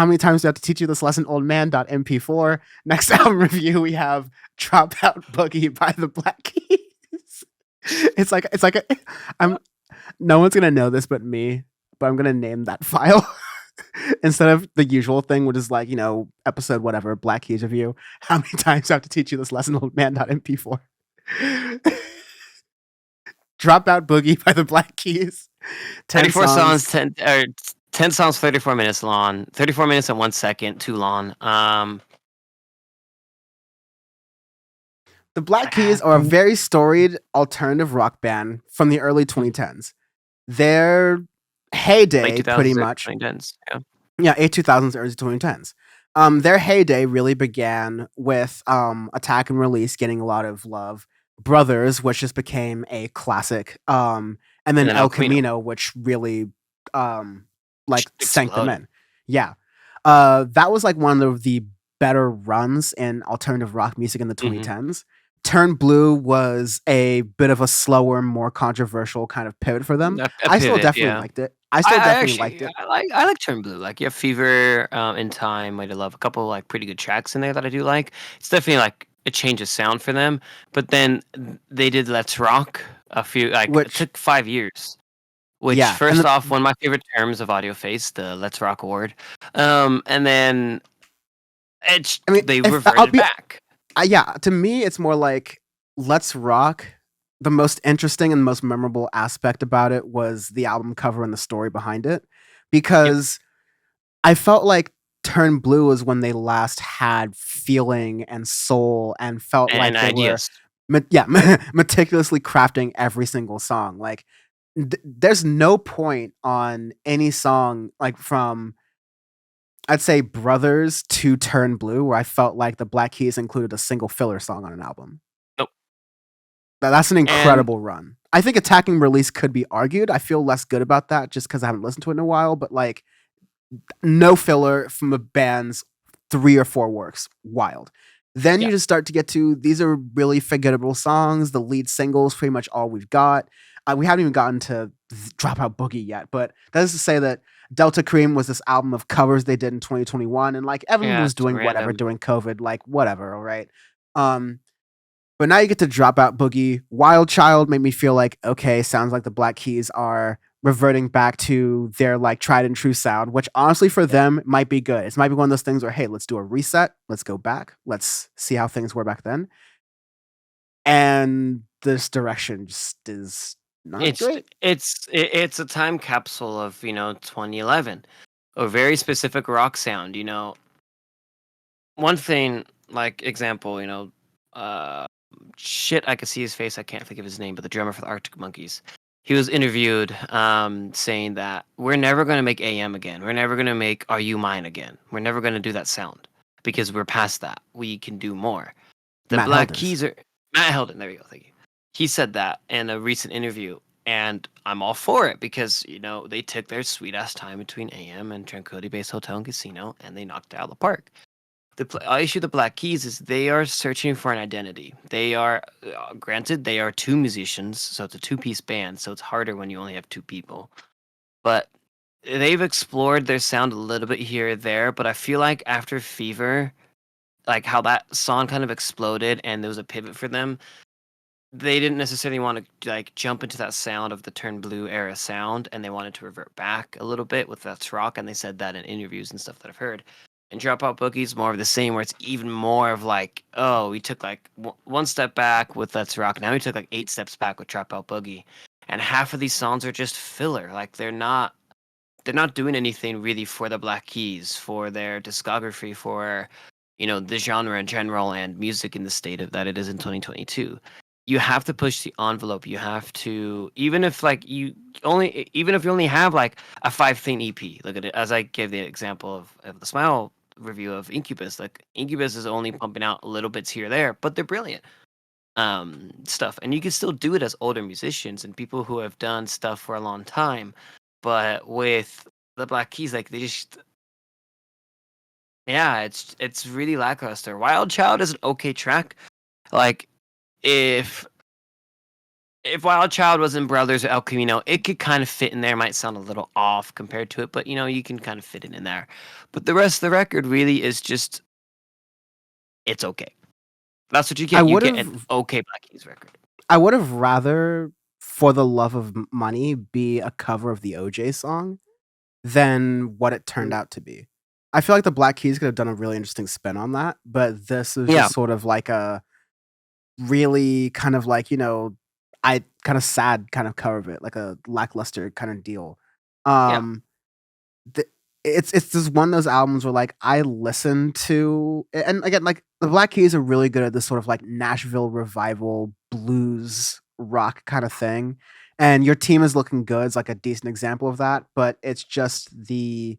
How Many Times Do I Have to Teach You This Lesson, Old Man? MP4. Next album review, we have Dropout Boogie by the Black Keys. I'm no one's gonna know this but me, but I'm gonna name that file instead of the usual thing, which is like, episode whatever, Black Keys review. How many times do I have to teach you this lesson, old man? MP4. Dropout Boogie by the Black Keys. 34 songs, 10 songs, 34 minutes long. 34 minutes and 1 second, too long. The Black Keys are a very storied alternative rock band from the early 2010s. Their heyday, pretty much. 2010s, yeah, 2000s, early 2010s. Their heyday really began with Attack and Release getting a lot of love. Brothers, which just became a classic. And then El Camino, which really sank them in. Yeah. That was like one of the better runs in alternative rock music in the 2010s. Turn Blue was a bit of a slower, more controversial kind of pivot for them. I still definitely liked it. I like Turn Blue. Like, you have Fever, In Time, Way to Love, a couple like pretty good tracks in there that I do like. It's definitely like a change of sound for them. But then they did Let's Rock it took 5 years. Which, first off, one of my favorite terms of Audioface, the Let's Rock award. And then they reverted back. To me, it's more like Let's Rock. The most interesting and most memorable aspect about it was the album cover and the story behind it, because I felt like Turn Blue was when they last had feeling and soul and felt like they ideas. were meticulously crafting every single song. Like, there's no point on any song, like from, I'd say, Brothers to Turn Blue, where I felt like the Black Keys included a single filler song on an album. Nope. That's an incredible run. I think Attack and Release could be argued. I feel less good about that just because I haven't listened to it in a while, but like, no filler from a band's 3 or 4 works. Wild. Then you just start to get to, these are really forgettable songs. The lead single's pretty much all we've got. We haven't even gotten to Dropout Boogie yet, but that is to say that Delta Cream was this album of covers they did in 2021, and like everyone was doing whatever during COVID, like whatever, all right? But now you get to Dropout Boogie. Wild Child made me feel like, okay, sounds like the Black Keys are reverting back to their like tried and true sound, which honestly for them might be good. It might be one of those things where, hey, let's do a reset. Let's go back. Let's see how things were back then. And this direction just is not great. It's a time capsule of 2011, a very specific rock sound. One thing, like, example, I could see his face. I can't think of his name, but the drummer for the Arctic Monkeys. He was interviewed saying that we're never going to make AM again. We're never going to make Are You Mine again. We're never going to do that sound because we're past that. We can do more. The Black Keys are... Matt Helden, there you go, thank you. He said that in a recent interview, and I'm all for it because, they took their sweet-ass time between AM and Tranquility Base Hotel and Casino, and they knocked it out of the park. The issue of the Black Keys is they are searching for an identity. They are, granted, they are 2 musicians, so it's a 2-piece band, so it's harder when you only have 2 people. But they've explored their sound a little bit here or there, but I feel like after Fever, like how that song kind of exploded and there was a pivot for them, they didn't necessarily want to like jump into that sound of the Turn Blue era sound, and they wanted to revert back a little bit with Let's Rock, and they said that in interviews and stuff that I've heard. And Dropout Boogie is more of the same, where it's even more of like, oh, we took like 1 step back with Let's Rock. Now we took like 8 steps back with Dropout Boogie. And half of these songs are just filler. Like, they're not doing anything really for the Black Keys, for their discography, for, the genre in general and music in the state of that it is in 2022. You have to push the envelope. You have to, even if you only have like a 5-thing EP. Look at it, as I gave the example of the Smile review of Incubus. Like, Incubus is only pumping out little bits here or there, but they're brilliant stuff, and you can still do it as older musicians and people who have done stuff for a long time. But with the Black Keys, like, they just, it's really lackluster. Wild Child is an okay track. Like, if if Wild Child was in Brothers or El Camino, it could kind of fit in there. Might sound a little off compared to it, but you can kind of fit it in there. But the rest of the record really is just it's okay. That's what you I get. You would get an have okay Black Keys record. I would have rather, for the love of money, be a cover of the OJ song than what it turned out to be. I feel like the Black Keys could have done a really interesting spin on that, but this is Yeah, just sort of like a really kind of like, I kind of sad kind of cover of it, like a lackluster kind of deal. yeah. Um, the, it's just one of those albums where like I listen to, and again, like the Black Keys are really good at this sort of like Nashville revival blues rock kind of thing. And Your Team Is Looking Good is like a decent example of that, but it's just the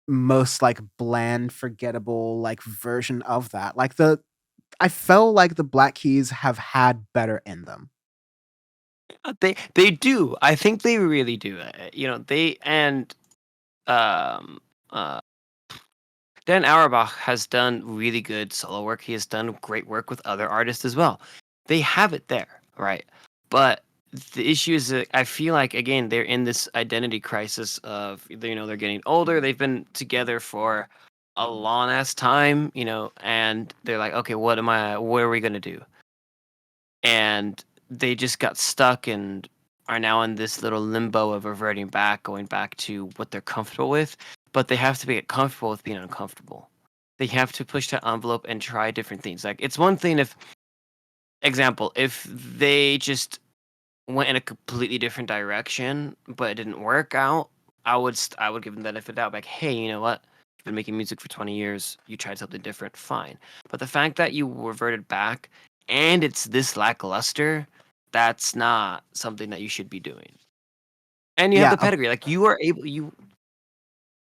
most like bland, forgettable like version of that. Like I felt like the Black Keys have had better in them. They do. I think they really do. They and um uh Dan Auerbach has done really good solo work. He has done great work with other artists as well. They have it there, right? But the issue is that I feel like again they're in this identity crisis of they're getting older. They've been together for a long ass time, and they're like, okay, what are we gonna do? And they just got stuck and are now in this little limbo of reverting back, going back to what they're comfortable with. But they have to get comfortable with being uncomfortable. They have to push that envelope and try different things. Like it's one thing if they just went in a completely different direction, but it didn't work out. I would give them the benefit of the doubt. Like, hey, you know what? You've been making music for 20 years. You tried something different. Fine. But the fact that you reverted back and it's this lackluster, that's not something that you should be doing. And you have Yeah, the pedigree. Like you are able.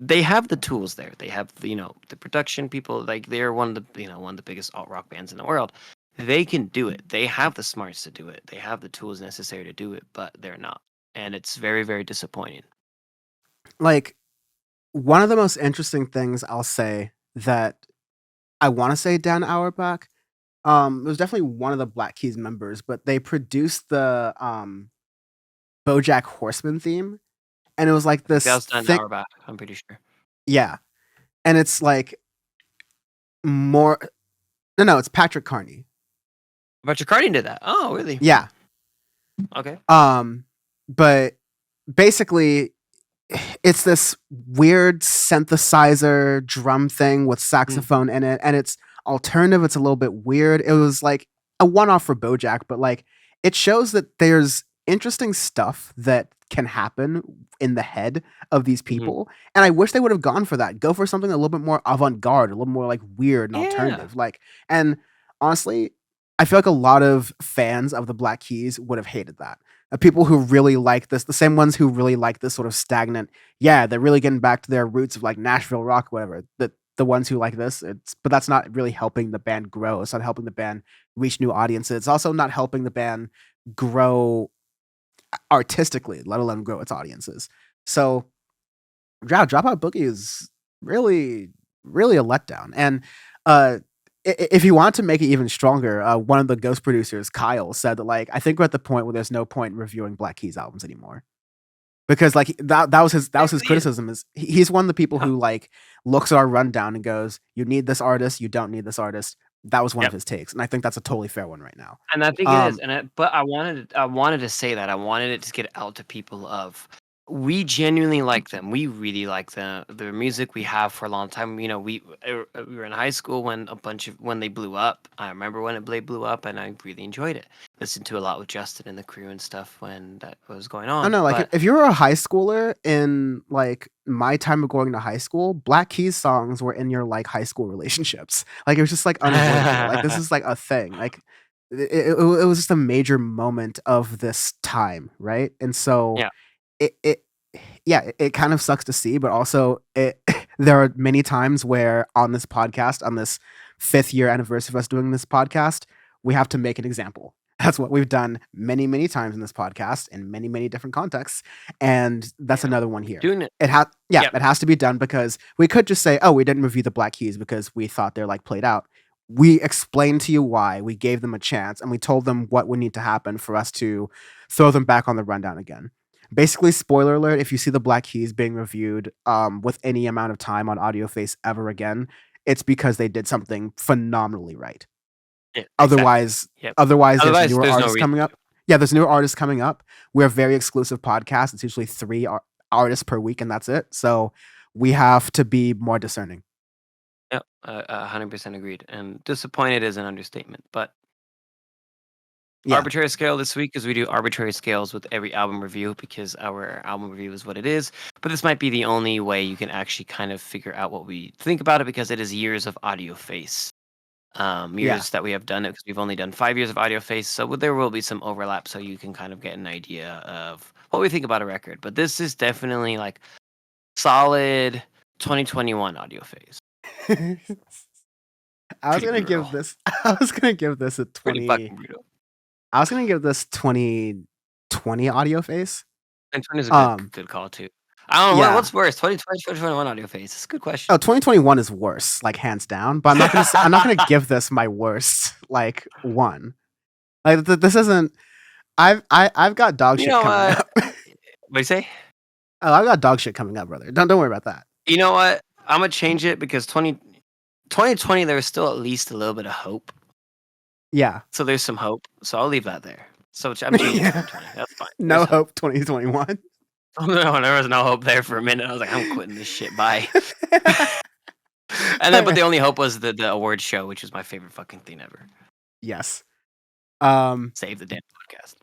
They have the tools there. They have the production people. Like they're one of the biggest alt rock bands in the world. They can do it. They have the smarts to do it. They have the tools necessary to do it, but they're not, and it's very very disappointing. like one of the most interesting things I'll say that I want to say Dan Auerbach. It was definitely one of the Black Keys members, but they produced the BoJack Horseman theme, and it was like I think that this was done an thing. hour back. I'm pretty sure. Yeah, and it's like more. No, it's Patrick Carney. But Jacardi did that. Oh, really? Yeah. Okay. But basically, it's this weird synthesizer drum thing with saxophone in it, and it's alternative. It's a little bit weird. It was like a one-off for BoJack, but like it shows that there's interesting stuff that can happen in the head of these Mm-hmm. people. And I wish they would have gone for that. Go for something a little bit more avant-garde, a little more like weird and Yeah. alternative. Like, and honestly, I feel like a lot of fans of the Black Keys would have hated that. People who really like this, the same ones who really like this sort of stagnant, yeah, they're really getting back to their roots of like Nashville rock, whatever. The ones who like this, but that's not really helping the band grow. It's not helping the band reach new audiences. It's also not helping the band grow artistically, let alone grow its audiences. So, yeah, Dropout Boogie is really, really a letdown. And if you want to make it even stronger, one of the Ghost producers, Kyle, said that like I think we're at the point where there's no point in reviewing Black Keys albums anymore. Because like that was his criticism is he's one of the people who like looks at our rundown and goes, you need this artist, you don't need this artist. That was one of his takes, and I think that's a totally fair one right now. And I think it is. But I wanted to say that. I wanted it to get out to people of we genuinely like them. We really like their music. We have for a long time. We were in high school when they blew up. I remember when they blew up, and I really enjoyed it. Listened to a lot with Justin and the crew and stuff when that was going I on. don't know, like But if you were a high schooler in like my time of going to high school, Black Keys songs were in your like high school relationships. Like it was just like unavoidable. Like this is like a thing. Like it was just a major moment of this time, right? And so yeah, it yeah, it kind of sucks to see, but also there are many times where on this podcast, on this 5th year anniversary of us doing this podcast, we have to make an example. That's what we've done many, many times in this podcast in many, many different contexts. And that's another one here. doing it. It has to be done because we could just say, oh, we didn't review the Black Keys because we thought they're like played out. we explained to you why, we gave them a chance, and we told them what would need to happen for us to throw them back on the rundown again. Basically, spoiler alert, if you see the Black Keys being reviewed with any amount of time on Audioface ever again, it's because they did something phenomenally right. Yeah, Otherwise, exactly. Yep. otherwise, there's Otherwise, newer there's no artists reason coming to. up. Yeah, there's newer artists coming up. We're a very exclusive podcast. It's usually 3 artists per week, and that's it. So we have to be more discerning. Yep, 100% agreed. And disappointed is an understatement. But Yeah, arbitrary scale this week is we do arbitrary scales with every album review because our album review is what it is. But this might be the only way you can actually kind of figure out what we think about it because it is years of Audioface. Years that we have done it because we've only done 5 years of Audioface. So there will be some overlap so you can kind of get an idea of what we think about a record. But this is definitely like solid 2021 Audioface. I was gonna give this. I was gonna give this a 20. Pretty fucking brutal. I was gonna give this 2020 Audioface. And 20 is a good call too. I don't know what's worse, 2020, 2021 Audioface. It's a good question. Oh, 2021 is worse, like hands down. But I'm not gonna. I'm not gonna give this my worst like one. Like this isn't. I've got dog shit coming up. What do you say? Oh, I've got dog shit coming up, brother. Don't worry about that. You know what? I'm gonna change it because 2020 there was still at least a little bit of hope. Yeah. So there's some hope. So I'll leave that there. So I'm changing 2020. That's fine. No hope 2021. Oh, no, there was no hope there for a minute. I was like, I'm quitting this shit. Bye. And then, but the only hope was the awards show, which is my favorite fucking thing ever. Yes. Save the damn podcast.